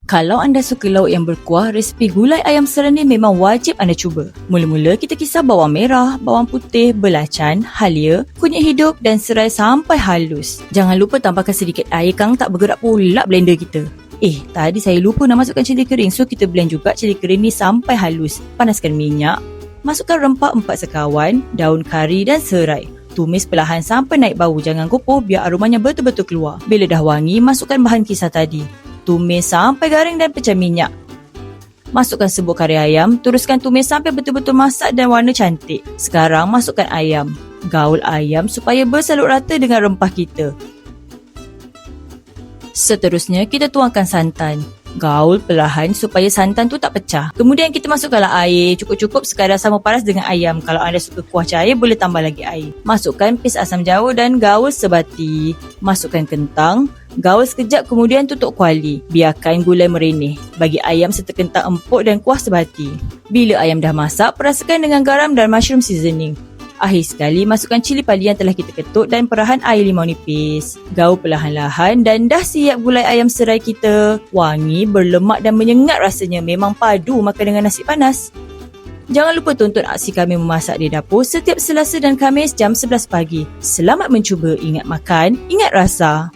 Kalau anda suka lauk yang berkuah, resipi gulai ayam serai ni memang wajib anda cuba. Mula-mula kita kisar bawang merah, bawang putih, belacan, halia, kunyit hidup dan serai sampai halus. Jangan lupa tambahkan sedikit air kang tak bergerak pula blender kita. Tadi saya lupa nak masukkan cili kering, so kita blend juga cili kering ni sampai halus. Panaskan minyak, masukkan rempah 4 sekawan, daun kari dan serai. Tumis perlahan sampai naik bau, jangan gopoh biar aromanya betul-betul keluar. Bila dah wangi, masukkan bahan kisar tadi. Tumis sampai garing dan pecah minyak. Masukkan serbuk kari ayam, teruskan tumis sampai betul-betul masak dan warna cantik. Sekarang masukkan ayam. Gaul ayam supaya bersalut rata dengan rempah kita. Seterusnya, kita tuangkan santan. Gaul perlahan supaya santan tu tak pecah. Kemudian kita masukkanlah air cukup-cukup sekadar sama paras dengan ayam. Kalau anda suka kuah cair, boleh tambah lagi air. Masukkan pis asam jawa dan gaul sebati. Masukkan kentang. Gaul sekejap kemudian tutup kuali. Biarkan gulai merenih. Bagi ayam serta kentang empuk dan kuah sebati. Bila ayam dah masak, perasakan dengan garam dan mushroom seasoning. Akhir sekali, masukkan cili padi yang telah kita ketuk dan perahan air limau nipis. Gaul perlahan-lahan dan dah siap gulai ayam serai kita. Wangi, berlemak dan menyengat rasanya, memang padu makan dengan nasi panas. Jangan lupa tonton aksi kami memasak di dapur setiap Selasa dan Khamis jam 11 pagi. Selamat mencuba, ingat makan, ingat rasa.